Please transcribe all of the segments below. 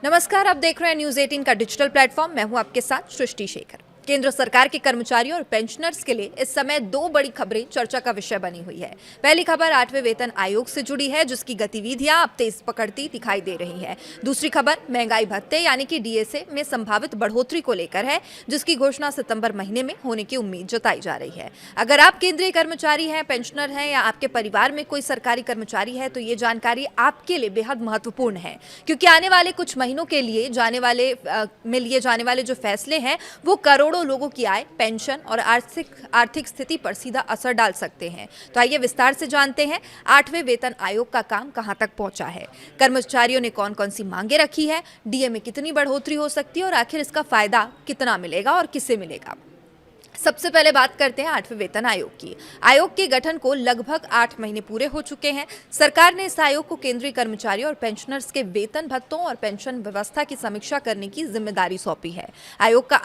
नमस्कार, आप देख रहे हैं न्यूज 18 का डिजिटल प्लेटफॉर्म। मैं हूं आपके साथ सृष्टि शेखर। केंद्र सरकार के कर्मचारियों और पेंशनर्स के लिए इस समय दो बड़ी खबरें चर्चा का विषय बनी हुई है। पहली खबर 8वें वेतन आयोग से जुड़ी है, जिसकी गतिविधियां अब तेज पकड़ती दिखाई दे रही है। दूसरी खबर महंगाई भत्ते यानी कि डीएसए में संभावित बढ़ोतरी को लेकर है, जिसकी घोषणा सितंबर महीने में होने की उम्मीद जताई जा रही है। अगर आप केंद्रीय कर्मचारी हैं, पेंशनर हैं या आपके परिवार में कोई सरकारी कर्मचारी है, तो ये जानकारी आपके लिए बेहद महत्वपूर्ण है, क्योंकि आने वाले कुछ महीनों के लिए लिए जाने वाले जो फैसले हैं वो करोड़ों लोगों की आय, पेंशन और आर्थिक स्थिति पर सीधा असर डाल सकते हैं। तो आइए विस्तार से जानते हैं 8वें वेतन आयोग का काम कहां तक पहुंचा है, कर्मचारियों ने कौन कौन सी मांगे रखी है, डीए में कितनी बढ़ोतरी हो सकती है और आखिर इसका फायदा कितना मिलेगा और किसे मिलेगा। सबसे पहले बात करते हैं 8वें वेतन आयोग की। आयोग के गठन को लगभग 8 महीने पूरे हो चुके हैं। सरकार ने इस आयोग को केंद्रीय कर्मचारियों और पेंशनर्स के वेतन भत्तों और पेंशन व्यवस्था की समीक्षा करने की जिम्मेदारी सौंपी है। आयोग का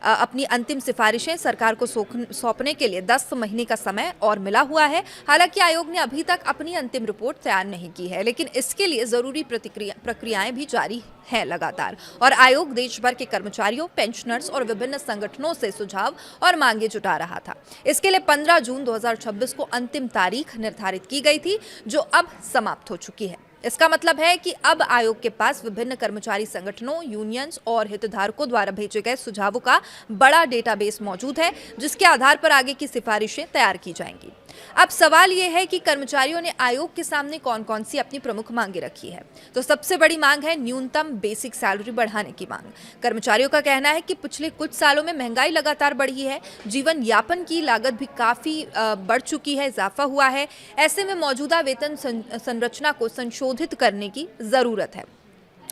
अपनी अंतिम सिफारिशें सरकार को सौंपने के लिए 10 महीने का समय और मिला हुआ है। हालांकि आयोग ने अभी तक अपनी अंतिम रिपोर्ट तैयार नहीं की है, लेकिन इसके लिए जरूरी प्रक्रियाएं भी जारी है लगातार। और आयोग देश भर के कर्मचारियों, पेंशनर्स और विभिन्न संगठनों से सुझाव और मांगे जुटा रहा था। इसके लिए 15 जून 2026 को अंतिम तारीख निर्धारित की गई थी, जो अब समाप्त हो चुकी है। इसका मतलब है कि अब आयोग के पास विभिन्न कर्मचारी संगठनों, यूनियंस और हितधारकों द्वारा भेजे गए सुझावों का बड़ा डेटाबेस मौजूद है, जिसके आधार पर आगे की सिफारिशें तैयार की जाएंगी। अब सवाल यह है कि कर्मचारियों ने आयोग के सामने कौन कौन सी अपनी प्रमुख मांगे रखी है। तो सबसे बड़ी मांग है न्यूनतम बेसिक सैलरी बढ़ाने की मांग। कर्मचारियों का कहना है कि पिछले कुछ सालों में महंगाई लगातार बढ़ी है, जीवन यापन की लागत भी काफी बढ़ चुकी है, इजाफा हुआ है। ऐसे में मौजूदा वेतन संरचना को संशोधित करने की जरूरत है।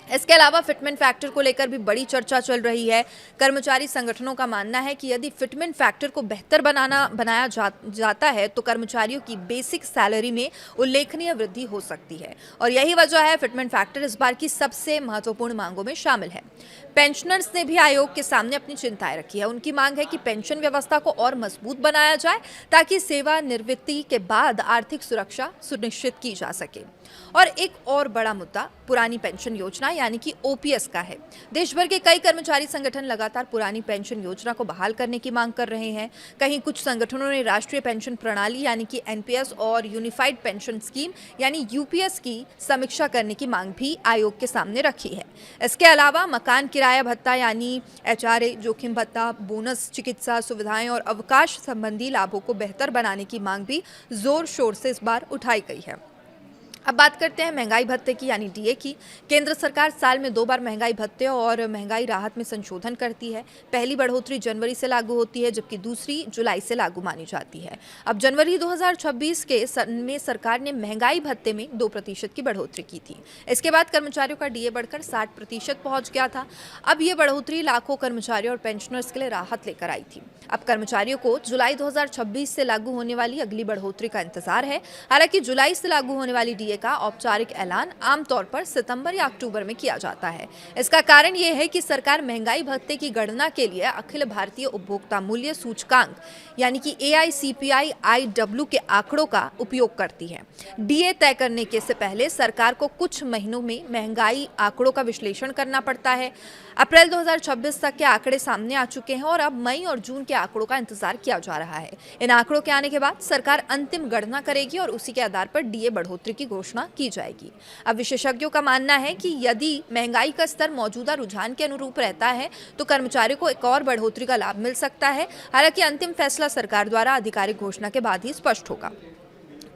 इसके अलावा फिटमेंट फैक्टर को लेकर भी बड़ी चर्चा चल रही है। कर्मचारी संगठनों का मानना है कि यदि फिटमेंट फैक्टर को बेहतर बनाया जाता है तो कर्मचारियों की बेसिक सैलरी में उल्लेखनीय वृद्धि हो सकती है, और यही वजह है फिटमेंट फैक्टर इस बार की सबसे महत्वपूर्ण मांगों में शामिल है। पेंशनर्स ने भी आयोग के सामने अपनी चिंताएं रखी है। उनकी मांग है कि पेंशन व्यवस्था को और मजबूत बनाया जाए, ताकि सेवानिवृत्ति के बाद आर्थिक सुरक्षा सुनिश्चित की जा सके। और एक और बड़ा मुद्दा पुरानी पेंशन योजना यानी कि ओपीएस का है। देश भर के कई कर्मचारी संगठन लगातार पुरानी पेंशन योजना को बहाल करने की मांग कर रहे हैं। कहीं कुछ संगठनों ने राष्ट्रीय पेंशन प्रणाली यानी कि एनपीएस और यूनिफाइड पेंशन स्कीम यानी यूपीएस की समीक्षा करने की मांग भी आयोग के सामने रखी है। इसके अलावा मकान किराया भत्ता यानी एचआरए, जोखिम भत्ता, बोनस, चिकित्सा सुविधाएं और अवकाश संबंधी लाभों को बेहतर बनाने की मांग भी जोर शोर से इस बार उठाई गई है। अब बात करते हैं महंगाई भत्ते की यानी डीए की। केंद्र सरकार साल में 2 बार महंगाई भत्ते और महंगाई राहत में संशोधन करती है। पहली बढ़ोतरी जनवरी से लागू होती है, जबकि दूसरी जुलाई से लागू मानी जाती है। अब जनवरी 2026 में सरकार ने महंगाई भत्ते में 2% की बढ़ोतरी की थी। इसके बाद कर्मचारियों का डीए बढ़कर 60% पहुंच गया था। अब ये बढ़ोतरी लाखों कर्मचारियों और पेंशनर्स के लिए राहत लेकर आई थी। अब कर्मचारियों को जुलाई 2026 से लागू होने वाली अगली बढ़ोतरी का इंतजार है। हालांकि जुलाई से लागू होने वाली डीए का औपचारिक ऐलान आमतौर पर सितंबर या अक्टूबर में किया जाता है। इसका कारण यह है कि सरकार महंगाई भत्ते की गणना के लिए अखिल भारतीय उपभोक्ता मूल्य सूचकांक यानी कि AICPI-IW के आंकड़ों का उपयोग करती है। डीए तय करने के से पहले सरकार को कुछ महीनों में महंगाई आंकड़ों का विश्लेषण करना पड़ता है। अप्रैल 2026 तक के आंकड़े सामने आ चुके हैं और अब मई और जून के आंकड़ों का इंतजार किया जा रहा है। इन आंकड़ों के आने के बाद सरकार अंतिम गणना करेगी और उसी के आधार पर डीए बढ़ोतरी की घोषणा की जाएगी। अब विशेषज्ञों का मानना है कि यदि महंगाई का स्तर मौजूदा रुझान के अनुरूप रहता है तो कर्मचारियों को एक और बढ़ोतरी का लाभ मिल सकता है। हालांकि अंतिम फैसला सरकार द्वारा आधिकारिक घोषणा के बाद ही स्पष्ट होगा।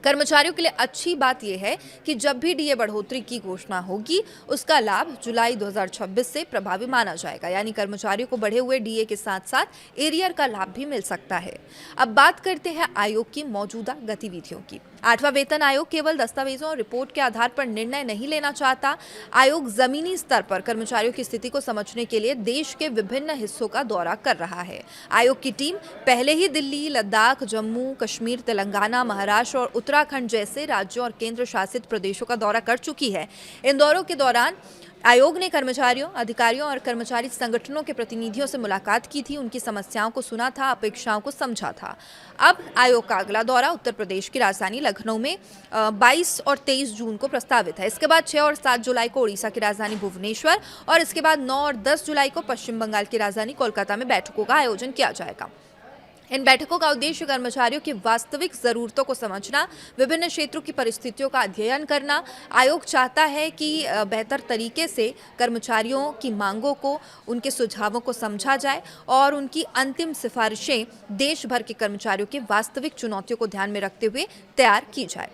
कर्मचारियों के लिए अच्छी बात यह है कि जब भी डीए बढ़ोतरी की घोषणा होगी, उसका लाभ जुलाई 2026 से प्रभावी माना जाएगा, यानी कर्मचारियों को बढ़े हुए डीए के साथ साथ एरियर का लाभ भी मिल सकता है। अब बात करते हैं आयोग की मौजूदा गतिविधियों की। 8वां वेतन आयोग केवल दस्तावेजों और रिपोर्ट के आधार पर निर्णय नहीं लेना चाहता। आयोग जमीनी स्तर पर कर्मचारियों की स्थिति को समझने के लिए देश के विभिन्न हिस्सों का दौरा कर रहा है। आयोग की टीम पहले ही दिल्ली, लद्दाख, जम्मू कश्मीर, तेलंगाना, महाराष्ट्र और उत्तराखंड जैसे राज्यों और केंद्र शासित प्रदेशों का दौरा कर चुकी है। इन दौरों के दौरान आयोग ने कर्मचारियों, अधिकारियों और कर्मचारी संगठनों के प्रतिनिधियों से मुलाकात की थी, उनकी समस्याओं को सुना था, अपेक्षाओं को समझा था। अब आयोग का अगला दौरा उत्तर प्रदेश की राजधानी लखनऊ में 22 और 23 जून को प्रस्तावित है। इसके बाद 6 और 7 जुलाई को उड़ीसा की राजधानी भुवनेश्वर और इसके बाद 9 और 10 जुलाई को पश्चिम बंगाल की राजधानी कोलकाता में बैठकों का आयोजन किया जाएगा। इन बैठकों का उद्देश्य कर्मचारियों की वास्तविक जरूरतों को समझना, विभिन्न क्षेत्रों की परिस्थितियों का अध्ययन करना। आयोग चाहता है कि बेहतर तरीके से कर्मचारियों की मांगों को, उनके सुझावों को समझा जाए और उनकी अंतिम सिफारिशें देश भर के कर्मचारियों की वास्तविक चुनौतियों को ध्यान में रखते हुए तैयार की जाए।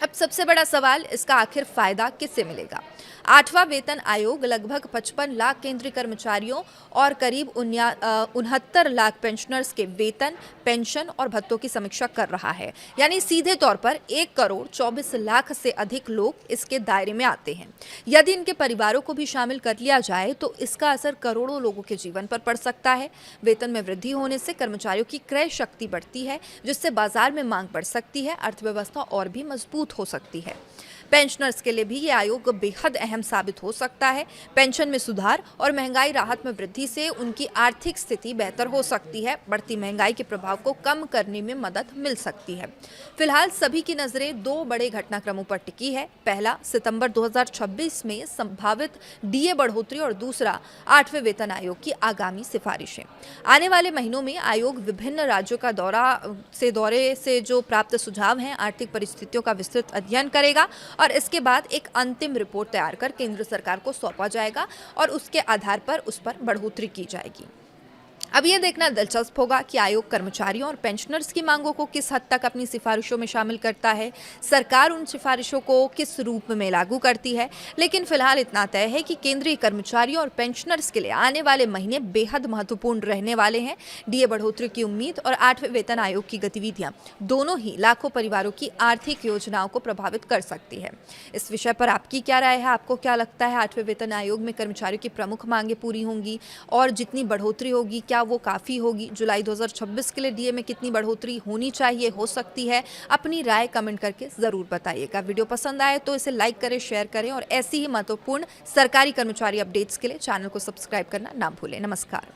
अब सबसे बड़ा सवाल, इसका आखिर फायदा किससे मिलेगा? 8वां वेतन आयोग लगभग 55 लाख केंद्रीय कर्मचारियों और करीब 69 लाख पेंशनर्स के वेतन, पेंशन और भत्तों की समीक्षा कर रहा है। यानी सीधे तौर पर 1 करोड़ 24 लाख से अधिक लोग इसके दायरे में आते हैं। यदि इनके परिवारों को भी शामिल कर लिया जाए तो इसका असर करोड़ों लोगों के जीवन पर पड़ सकता है। वेतन में वृद्धि होने से कर्मचारियों की क्रय शक्ति बढ़ती है, जिससे बाजार में मांग बढ़ सकती है, अर्थव्यवस्था और भी मजबूत हो सकती है। पेंशनर्स के लिए भी ये आयोग बेहद अहम साबित हो सकता है। पेंशन में सुधार और महंगाई राहत में वृद्धि से उनकी आर्थिक स्थिति बेहतर हो सकती है। बढ़ती महंगाई के प्रभाव को कम करने में मदद मिल सकती है। फिलहाल सभी की नजरें 2 बड़े घटनाक्रमों पर टिकी है। पहला, सितंबर 2026 में संभावित डीए बढ़ोतरी और दूसरा, 8वें वेतन आयोग की आगामी सिफारिशें। आने वाले महीनों में आयोग विभिन्न राज्यों का दौरे से जो प्राप्त सुझाव हैं, आर्थिक परिस्थितियों का विस्तृत अध्ययन करेगा और इसके बाद एक अंतिम रिपोर्ट तैयार कर केंद्र सरकार को सौंपा जाएगा और उसके आधार पर उस पर बढ़ोतरी की जाएगी। अब यह देखना दिलचस्प होगा कि आयोग कर्मचारियों और पेंशनर्स की मांगों को किस हद तक अपनी सिफारिशों में शामिल करता है, सरकार उन सिफारिशों को किस रूप में लागू करती है। लेकिन फिलहाल इतना तय है कि केंद्रीय कर्मचारियों और पेंशनर्स के लिए आने वाले महीने बेहद महत्वपूर्ण रहने वाले हैं। डीए बढ़ोतरी की उम्मीद और 8वें वेतन आयोग की गतिविधियां दोनों ही लाखों परिवारों की आर्थिक योजनाओं को प्रभावित कर सकती है। इस विषय पर आपकी क्या राय है? आपको क्या लगता है 8वें वेतन आयोग में कर्मचारियों की प्रमुख मांगें पूरी होंगी और जितनी बढ़ोतरी होगी क्या वो काफ़ी होगी? जुलाई 2026 के लिए डीए में कितनी बढ़ोतरी होनी चाहिए, हो सकती है? अपनी राय कमेंट करके ज़रूर बताइएगा। वीडियो पसंद आए तो इसे लाइक करें, शेयर करें और ऐसी ही महत्वपूर्ण सरकारी कर्मचारी अपडेट्स के लिए चैनल को सब्सक्राइब करना ना भूलें। नमस्कार।